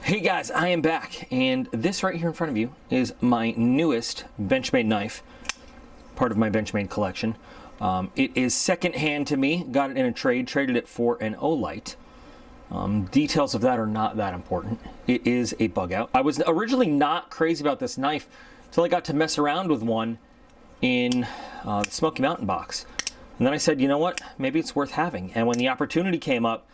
Hey guys, I am back, and this right here in front of you is my newest Benchmade knife, part of my Benchmade collection. It is secondhand to me, got it in a trade, traded it for an Olight. Details of that are not that important. It is a bug out. I was originally not crazy about this knife until I got to mess around with one in the Smoky Mountain box. And then I said, you know what, maybe it's worth having. And when the opportunity came up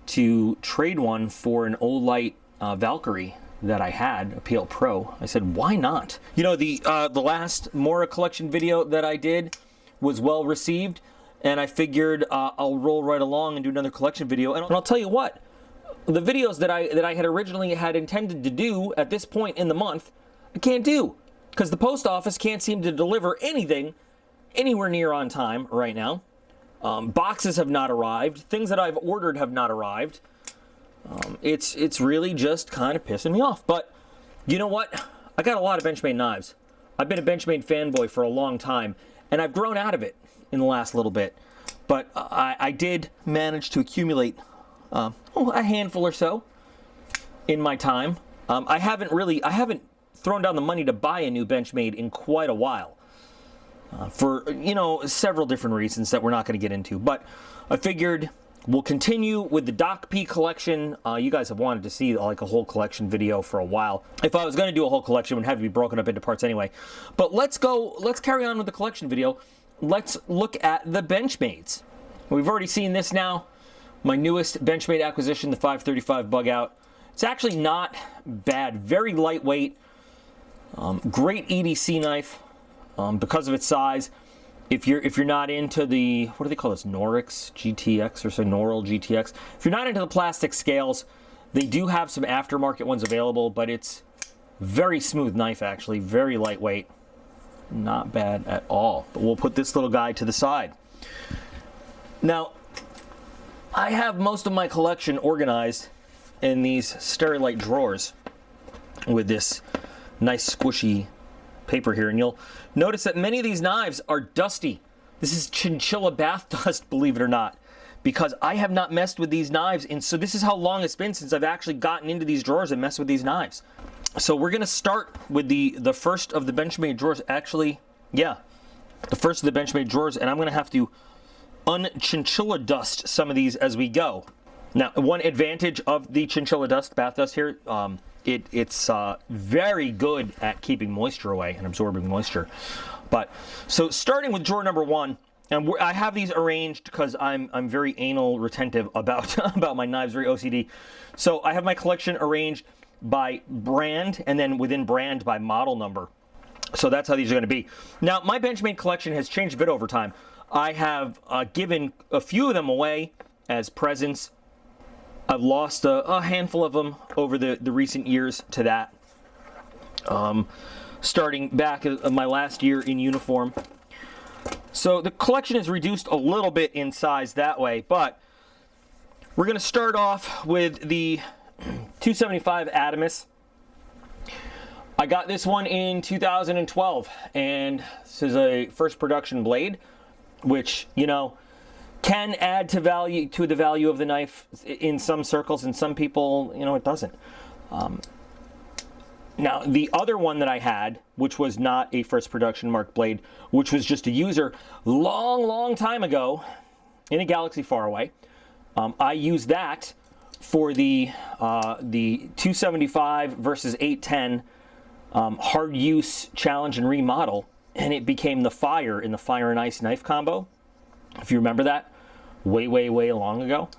to trade one for an Olight Valkyrie that I had, a PL Pro, I said, why not? You know, the last Mora collection video that I did was well received, and I figured I'll roll right along and do another collection video. And I'll tell you what, the videos that I had originally had intended to do at this point in the month, I can't do, because the post office can't seem to deliver anything anywhere near on time right now. Boxes have not arrived. Things that I've ordered have not arrived. It's really just kind of pissing me off. But you know what? I got a lot of Benchmade knives. I've been a Benchmade fanboy for a long time, and I've grown out of it in the last little bit. But I did manage to accumulate a handful or so in my time. I haven't thrown down the money to buy a new Benchmade in quite a while. For, you know, several different reasons that we're not going to get into. But I figured we'll continue with the DocP collection. You guys have wanted to see like a whole collection video for a while. If I was going to do a whole collection, it would have to be broken up into parts anyway. But let's carry on with the collection video. Let's look at the Benchmades. We've already seen this now. My newest Benchmade acquisition, the 535 bug out. It's actually not bad. Very lightweight. Great EDC knife. Because of its size. If you're not into the, what do they call this, Norix GTX or so, Noril GTX. If you're not into the plastic scales, they do have some aftermarket ones available, but it's very smooth knife actually, very lightweight. Not bad at all. But we'll put this little guy to the side. Now, I have most of my collection organized in these Sterilite drawers with this nice squishy paper here, and you'll notice that many of these knives are dusty. This is chinchilla bath dust, believe it or not, because I have not messed with these knives, and so this is how long it's been since I've actually gotten into these drawers and messed with these knives. So we're gonna start with the first of the Benchmade drawers. Actually, yeah, the first of the Benchmade drawers, and I'm gonna have to unchinchilla dust some of these as we go. Now, one advantage of the chinchilla dust, bath dust here, it's very good at keeping moisture away and absorbing moisture. But so starting with drawer number one, and I have these arranged because I'm very anal retentive about about my knives, very OCD. So I have my collection arranged by brand, and then within brand by model number. So that's how these are going to be. Now, my Benchmade collection has changed a bit over time. I have given a few of them away as presents. I've lost a handful of them over the recent years to that. Starting back my last year in uniform. So the collection is reduced a little bit in size that way, but we're going to start off with the 275 Atomos. I got this one in 2012, and this is a first production blade, which, you know, can add to the value of the knife in some circles, and some people, you know, it doesn't. Now, the other one that I had, which was not a first production mark blade, which was just a user long time ago in a galaxy far away, I used that for the 275 versus 810 hard use challenge and remodel, and it became the Fire in the Fire and Ice knife combo. If you remember that, way long ago,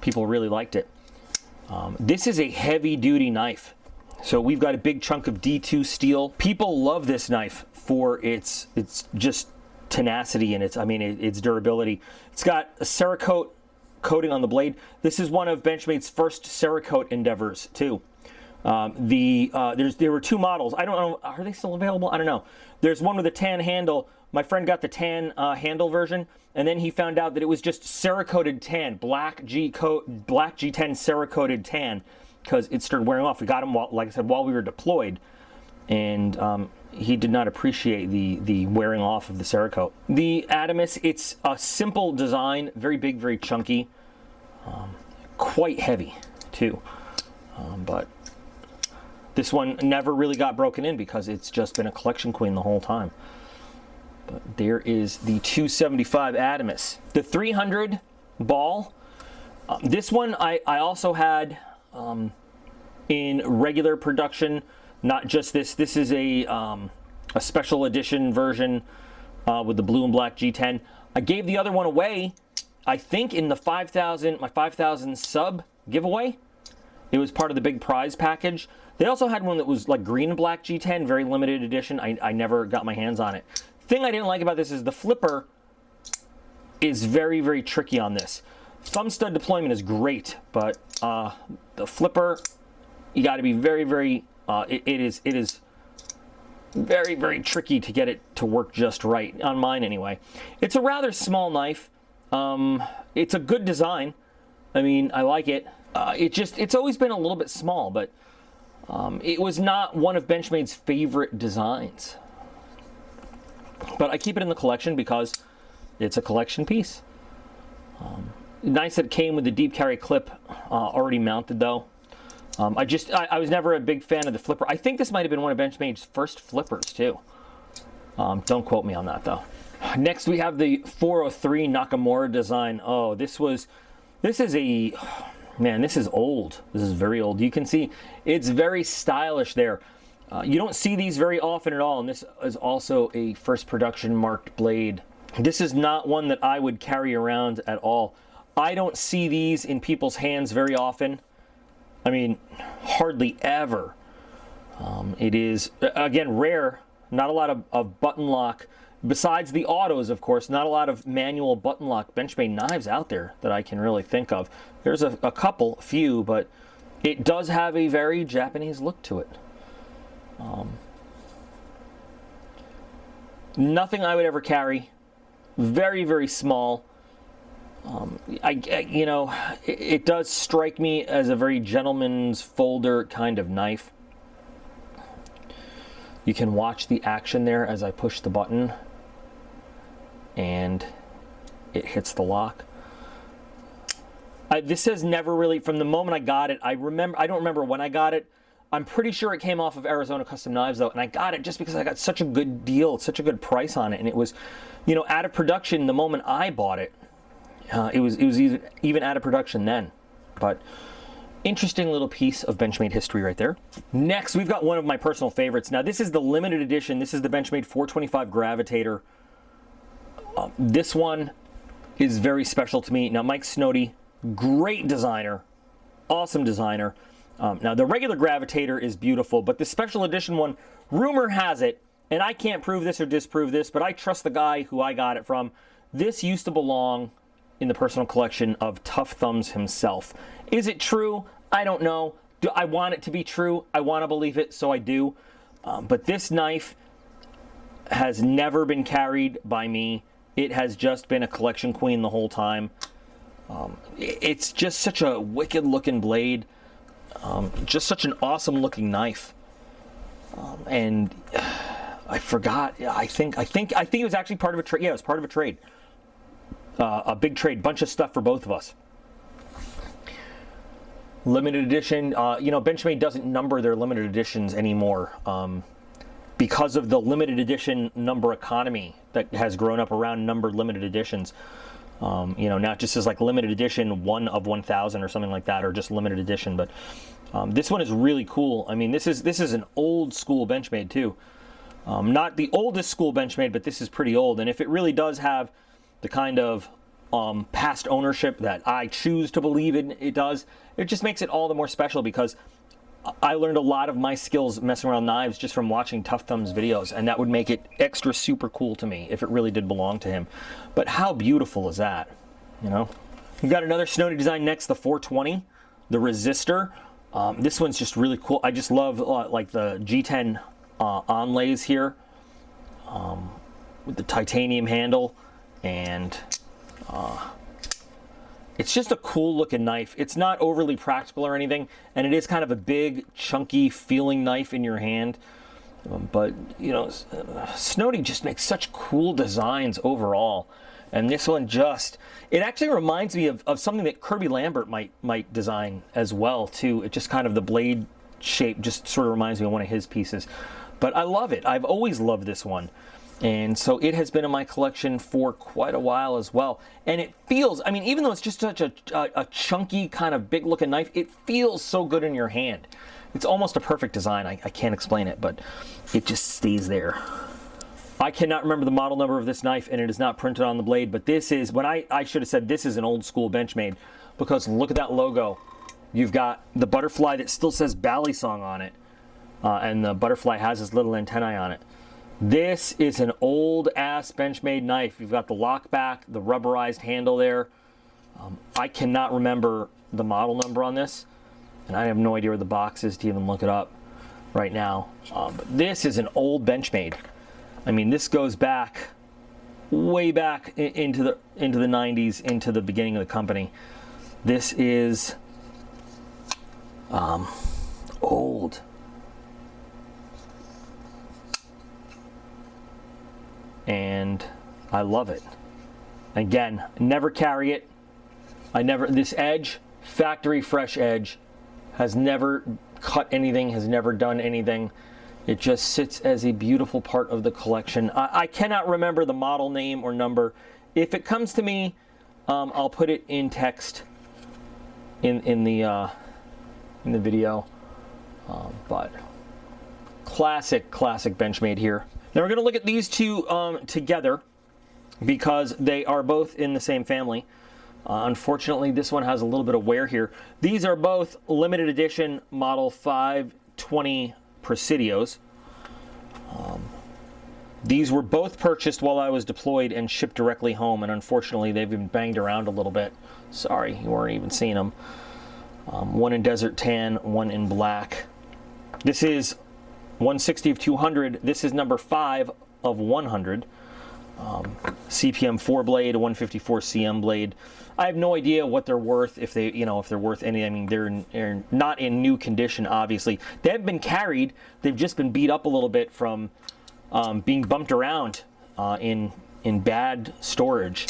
people really liked it. This is a heavy-duty knife. So we've got a big chunk of D2 steel. People love this knife for its just tenacity and its durability. It's got a Cerakote coating on the blade. This is one of Benchmade's first Cerakote endeavors too. There were two models. I don't know, are they still available? I don't know. There's one with a tan handle. My friend got the tan handle version, and then he found out that it was just Cerakoted tan, black G10 Cerakoted tan, because it started wearing off. We got him, like I said, while we were deployed, and he did not appreciate the wearing off of the Cerakote. The Atomos, it's a simple design, very big, very chunky, quite heavy too. But This one never really got broken in because it's just been a collection queen the whole time. But there is the 275 Atomos. The 300 ball, this one I also had in regular production, not just this. This is a special edition version with the blue and black G10. I gave the other one away, I think, in the 5,000, my 5,000 sub giveaway. It was part of the big prize package. They also had one that was like green and black G10, very limited edition. I never got my hands on it. Thing I didn't like about this is the flipper is very, very tricky on this. Thumb stud deployment is great, but the flipper, you got to be very, very, it is very, very tricky to get it to work just right, on mine anyway. It's a rather small knife. It's a good design. I mean, I like it. It's always been a little bit small, but it was not one of Benchmade's favorite designs. But I keep it in the collection because it's a collection piece. Nice that it came with the deep carry clip already mounted, though. I was never a big fan of the flipper. I think this might have been one of Benchmade's first flippers, too. Don't quote me on that, though. Next, we have the 403 Nakamura design. Oh, this is man, this is old. This is very old. You can see it's very stylish there. You don't see these very often at all, and this is also a first production marked blade. This is not one that I would carry around at all. I don't see these in people's hands very often. I mean, hardly ever. It is, again, rare. Not a lot of button lock. Besides the autos, of course, not a lot of manual button lock Benchmade knives out there that I can really think of. There's a few, but it does have a very Japanese look to it. Nothing I would ever carry. Very, very small. It does strike me as a very gentleman's folder kind of knife. You can watch the action there as I push the button and it hits the lock. This has never really, from the moment I got it, I don't remember when I got it. I'm pretty sure it came off of Arizona Custom Knives, though, and I got it just because I got such a good deal, such a good price on it, and it was, out of production the moment I bought it. It was even out of production then. But interesting little piece of Benchmade history right there. Next, we've got one of my personal favorites. Now, this is the limited edition. This is the Benchmade 425 Gravitator. This one is very special to me. Now, Mike Snoddy, great designer, awesome designer. Now, the regular Gravitator is beautiful, but the special edition one, rumor has it, and I can't prove this or disprove this, but I trust the guy who I got it from. This used to belong in the personal collection of Tough Thumbs himself. Is it true? I don't know. Do I want it to be true? I want to believe it, so I do. But this knife has never been carried by me. It has just been a collection queen the whole time. It's just such a wicked looking blade. Just such an awesome looking knife. And I forgot. I think it was actually part of a trade. Yeah, it was part of a trade. A big trade, bunch of stuff for both of us. Limited edition. Benchmade doesn't number their limited editions anymore because of the limited edition number economy that has grown up around numbered limited editions. Now it just says like limited edition 1 of 1,000 or something like that, or just limited edition. But this one is really cool. I mean, this is an old school Benchmade too. Not the oldest school Benchmade, but this is pretty old. And if it really does have the kind of past ownership that I choose to believe it does, it just makes it all the more special because I learned a lot of my skills messing around knives just from watching Tough Thumbs videos, and that would make it extra super cool to me if it really did belong to him. But how beautiful is that? We've got another Snoddy design next, the 420, the resistor. This one's just really cool. I just love like the G10 onlays here with the titanium handle, and it's just a cool looking knife. It's not overly practical or anything, and it is kind of a big, chunky feeling knife in your hand. But, Snoddy just makes such cool designs overall. And this one it actually reminds me of something that Kirby Lambert might design as well, too. It just kind of the blade shape just sort of reminds me of one of his pieces. But I love it. I've always loved this one. And so it has been in my collection for quite a while as well. And it feels, I mean, even though it's just such a chunky kind of big looking knife, it feels so good in your hand. It's almost a perfect design. I can't explain it, but it just stays there. I cannot remember the model number of this knife, and it is not printed on the blade, but this is, when I should have said this is an old school Benchmade, because look at that logo. You've got the butterfly that still says Bally-Song on it, and the butterfly has this little antennae on it. This is an old-ass Benchmade knife. You've got the lock back, the rubberized handle there. I cannot remember the model number on this, and I have no idea where the box is to even look it up right now. But this is an old Benchmade. I mean, this goes back, way back into the 90s, into the beginning of the company. This is old. And I love it. Again, never carry it. This edge, factory fresh edge, has never cut anything, has never done anything. It just sits as a beautiful part of the collection. I cannot remember the model name or number. If it comes to me, I'll put it in text in the video. But classic Benchmade here. Now we're going to look at these two together because they are both in the same family. Unfortunately, this one has a little bit of wear here. These are both limited edition model 520 Presidios. These were both purchased while I was deployed and shipped directly home, and unfortunately they've been banged around a little bit. Sorry, you weren't even seeing them. One in desert tan, one in black. This is 160 of 200. This is number 5 of 100. CPM 4 blade, 154 CM blade. I have no idea what they're worth, if they're worth any. I mean, they're not in new condition, obviously. They haven't been carried. They've just been beat up a little bit from being bumped around in bad storage.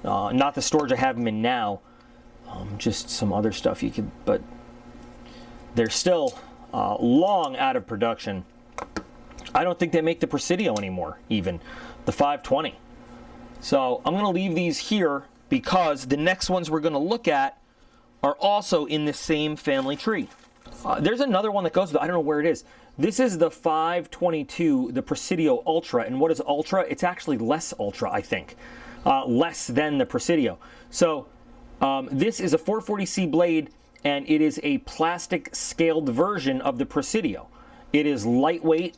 Not the storage I have them in now. Just some other stuff but they're still long out of production. I don't think they make the Presidio anymore, even the 520. So I'm going to leave these here because the next ones we're going to look at are also in the same family tree. There's another one that goes with it. I don't know where it is. This is the 522, the Presidio Ultra. And what is Ultra? It's actually less Ultra, I think. Less than the Presidio. So this is a 440C blade, and it is a plastic scaled version of the Presidio. It is lightweight.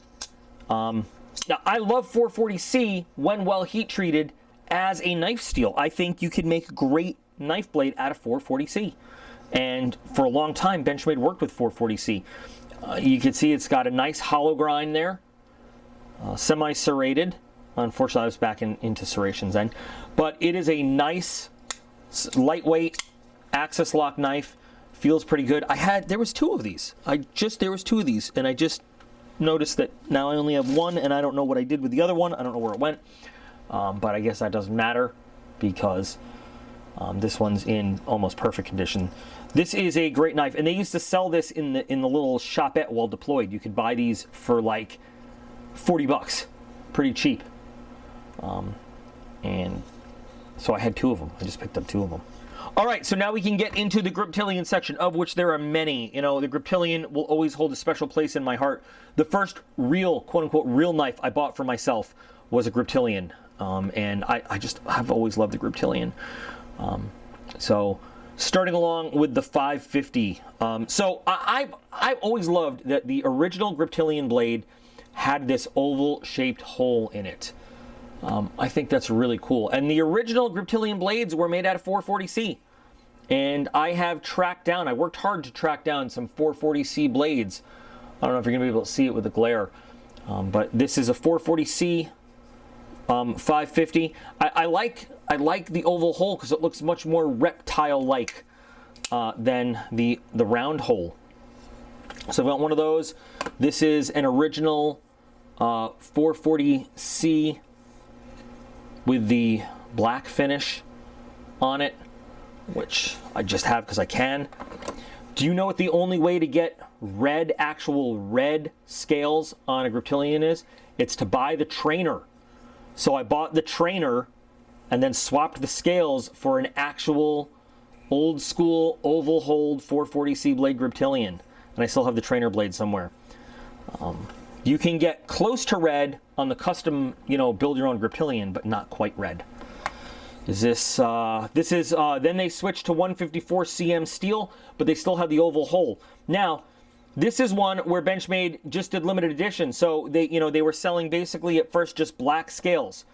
Now, I love 440C when well heat treated as a knife steel. I think you could make a great knife blade out of 440C. And for a long time, Benchmade worked with 440C. You can see it's got a nice hollow grind there, semi-serrated. Unfortunately, I was back into serrations then. But it is a nice, lightweight, axis lock knife. Feels pretty good. There was two of these. There was two of these, and I just noticed that now I only have one, and I don't know what I did with the other one. I don't know where it went, but I guess that doesn't matter because this one's in almost perfect condition. This is a great knife, and they used to sell this in the little shopette while deployed. You could buy these for like $40, pretty cheap. And so I had two of them. I just picked up two of them. All right, so now we can get into the griptilian section, of which there are many. You know, the griptilian will always hold a special place in my heart. The first real, quote-unquote, real knife I bought for myself was a griptilian, and I've always loved the griptilian. So starting along with the 550. So I've always loved that the original griptilian blade had this oval-shaped hole in it. I think that's really cool. And the original griptilian blades were made out of 440C. And I worked hard to track down some 440C blades. I don't know if you're going to be able to see it with the glare. But this is a 440C 550. I like the oval hole because it looks much more reptile-like than the round hole. So I've got one of those. This is an original 440C with the black finish on it, which I just have because I can. Do you know what the only way to get red, actual red scales on a griptilian is? It's to buy the trainer. So I bought the trainer and then swapped the scales for an actual old school oval hold 440C blade griptilian. And I still have the trainer blade somewhere. You can get close to red on the custom, build your own griptilian, but not quite red. Is this, then they switched to 154 cm steel, but they still have the oval hole. Now, this is one where Benchmade just did limited edition. So they were selling basically at first just black scales.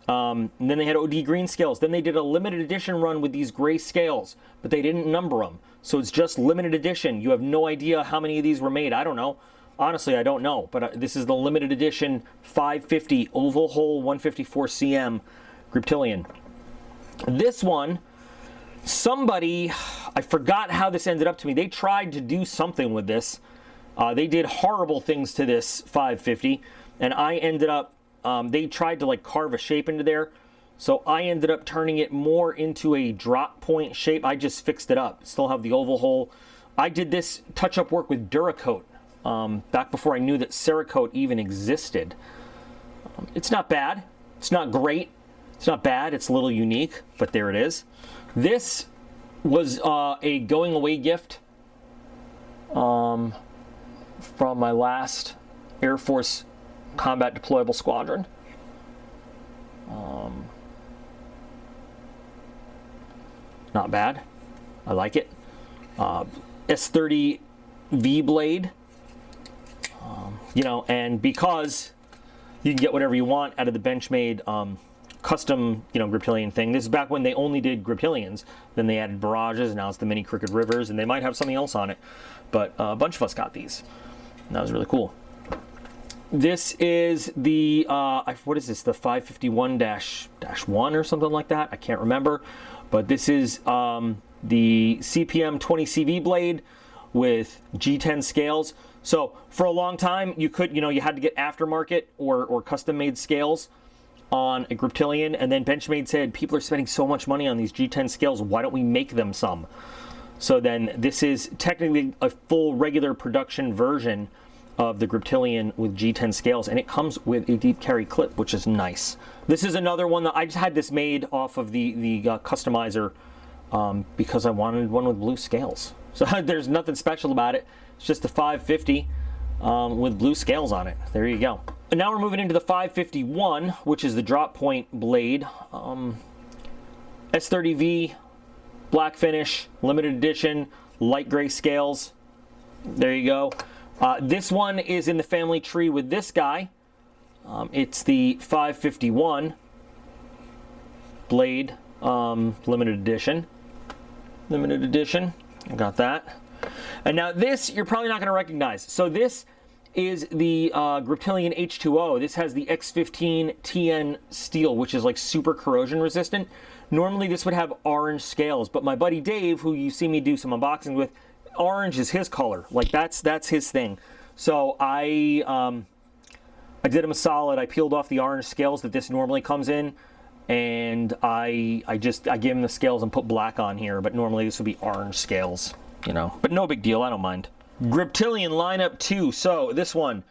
And then they had OD green scales. Then they did a limited edition run with these gray scales, but they didn't number them. So it's just limited edition. You have no idea how many of these were made. I don't know. Honestly, I don't know. But this is the limited edition 550 oval hole 154 cm griptilian. This one, somebody, I forgot how this ended up to me. They tried to do something with this. They did horrible things to this 550, and I ended up, they tried to like carve a shape into there. So I ended up turning it more into a drop point shape. I just fixed it up. Still have the oval hole. I did this touch-up work with Duracoat back before I knew that Cerakote even existed. It's not bad. It's not great. It's not bad. It's a little unique, but there it is. This was a going away gift from my last Air Force Combat Deployable Squadron. Not bad. I like it. S30 V blade. And because you can get whatever you want out of the Benchmade custom, griptilian thing. This is back when they only did griptilians. Then they added barrages, and now it's the mini crooked rivers, and they might have something else on it. But a bunch of us got these. And that was really cool. This is the, what is this? The 551-1 or something like that? I can't remember. But this is the CPM 20 CV blade with G10 scales. So for a long time, you could, you had to get aftermarket or custom made scales on a griptilian, and then Benchmade said, people are spending so much money on these G10 scales, why don't we make them some? So then this is technically a full regular production version of the griptilian with G10 scales, and it comes with a deep carry clip, which is nice. This is another one that I just had this made off of the customizer because I wanted one with blue scales. So there's nothing special about it. It's just a 550 with blue scales on it. There you go. And now we're moving into the 551, which is the drop point blade. S30V, black finish, limited edition, light gray scales. There you go. This one is in the family tree with this guy. It's the 551 blade, limited edition. Limited edition. I got that. And now this, you're probably not going to recognize. So this is the griptilian H2O. This has the X15 TN steel, which is like super corrosion resistant. Normally this would have orange scales, but my buddy Dave, who you see me do some unboxing with, orange is his color. Like that's his thing. So I did him a solid. I peeled off the orange scales that this normally comes in, and I gave him the scales and put black on here, but normally this would be orange scales, but no big deal. I don't mind. Griptilian lineup 2. So this one,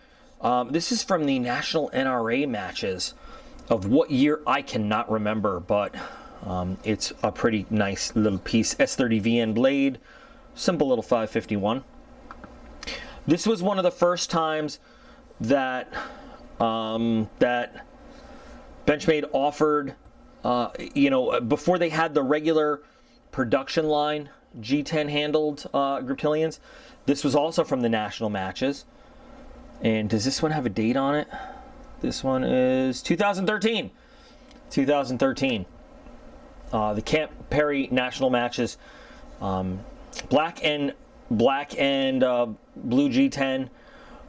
this is from the National NRA matches of what year I cannot remember, but it's a pretty nice little piece. S30 VN blade, simple little 551. This was one of the first times that that Benchmade offered, before they had the regular production line G10 handled griptilians. This was also from the national matches. And does this one have a date on it? This one is 2013. 2013. The Camp Perry national matches. Black and blue G10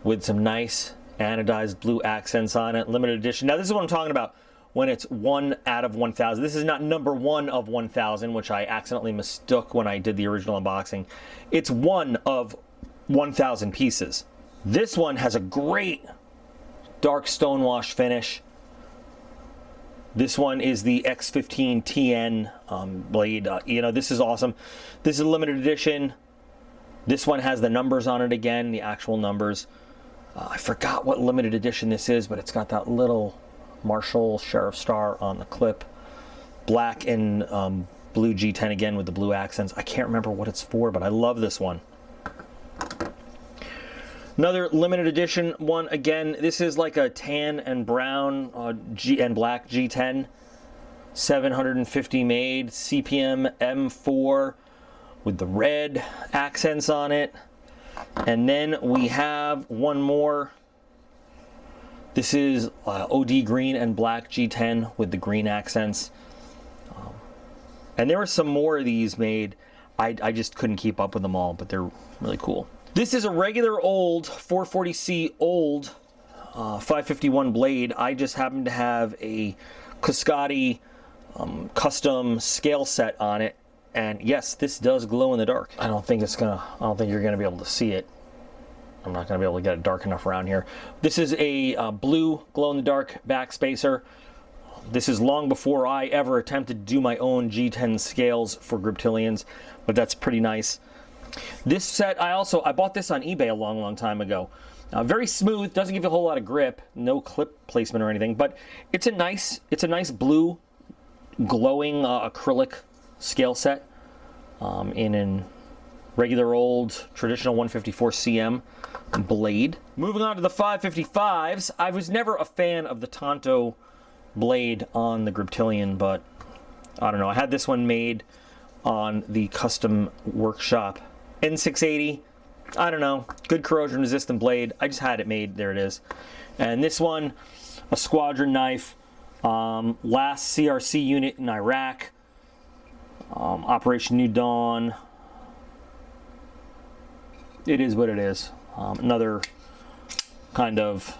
with some nice anodized blue accents on it. Limited edition. Now this is what I'm talking about when it's 1 out of 1,000. This is not number 1 of 1,000, which I accidentally mistook when I did the original unboxing. It's 1 of 1,000 pieces. This one has a great dark stonewash finish. This one is the X15 TN blade. This is awesome. This is a limited edition. This one has the numbers on it again, the actual numbers. I forgot what limited edition this is, but it's got that little Marshall Sheriff Star on the clip. Black and blue G10 again with the blue accents. I can't remember what it's for, but I love this one. Another limited edition one again. This is like a tan and brown and black G10. 750 made, CPM M4 with the red accents on it. And then we have one more. This is OD green and black G10 with the green accents. And there were some more of these made. I just couldn't keep up with them all, but they're really cool. This is a regular old 440C old 551 blade. I just happen to have a Cuscati custom scale set on it. And yes, this does glow in the dark. I don't think you're gonna be able to see it. I'm not gonna be able to get it dark enough around here. This is a blue glow in the dark backspacer. This is long before I ever attempted to do my own G10 scales for griptilians, but that's pretty nice. This set, I bought this on eBay a long time ago. Very smooth, doesn't give you a whole lot of grip, no clip placement or anything, but it's a nice blue glowing acrylic scale set in a regular old traditional 154 cm blade. Moving on to the 555s, I was never a fan of the Tonto blade on the griptilian, but I don't know. I had this one made on the custom workshop N680. I don't know. Good corrosion resistant blade. I just had it made. There it is. And this one, a squadron knife. Last CRC unit in Iraq. Operation New Dawn. It is what it is. Another kind of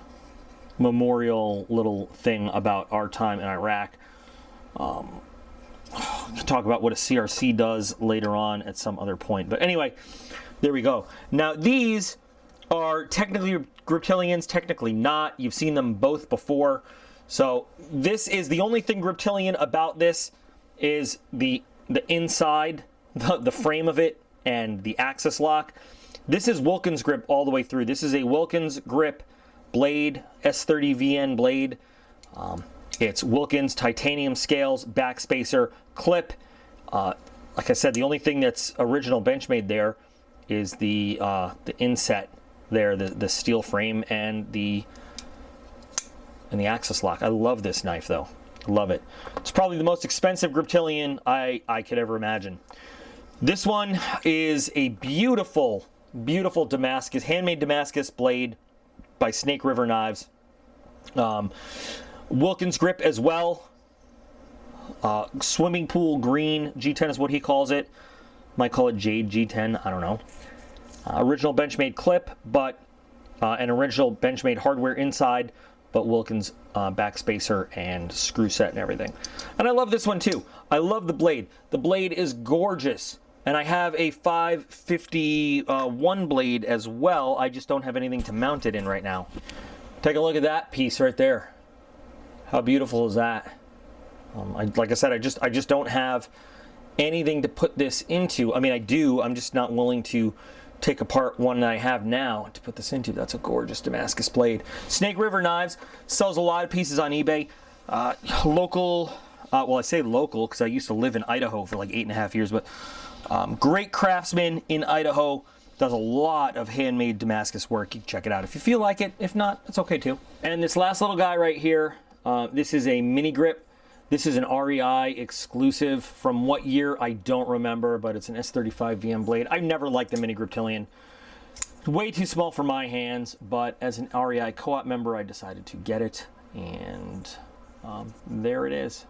memorial little thing about our time in Iraq. Talk about what a CRC does later on at some other point. But anyway, there we go. Now these are technically griptilians, technically not. You've seen them both before. So this is the only thing griptilian about this is the inside, the frame of it, and the axis lock. This is Wilkins grip all the way through. This is a Wilkins grip blade, S30VN blade. It's Wilkins titanium scales, backspacer, clip. Like I said, the only thing that's original Benchmade there is the inset there, the steel frame and the axis lock. I love this knife though. Love it. It's probably the most expensive griptilian I could ever imagine. This one is a beautiful Damascus, handmade Damascus blade by Snake River Knives. Wilkins grip as well. Swimming pool green G10 is what he calls it. Might call it Jade G10, I don't know. Original Benchmade clip, but an original Benchmade hardware inside, but Wilkins backspacer and screw set and everything. And I love this one too. I love the blade. The blade is gorgeous. And I have a 551 blade as well. I just don't have anything to mount it in right now. Take a look at that piece right there. How beautiful is that? Like I said, I just don't have anything to put this into. I mean, I do. I'm just not willing to take apart one that I have now to put this into. That's a gorgeous Damascus blade. Snake River Knives sells a lot of pieces on eBay. Local, well, I say local because I used to live in Idaho for like 8.5 years, but great craftsman in Idaho. Does a lot of handmade Damascus work. You can check it out if you feel like it. If not, it's okay too. And this last little guy right here, this is a mini grip. This is an REI exclusive. From what year, I don't remember, but it's an S35 VM blade. I've never liked the mini griptilian. It's way too small for my hands, but as an REI co-op member, I decided to get it, and there it is.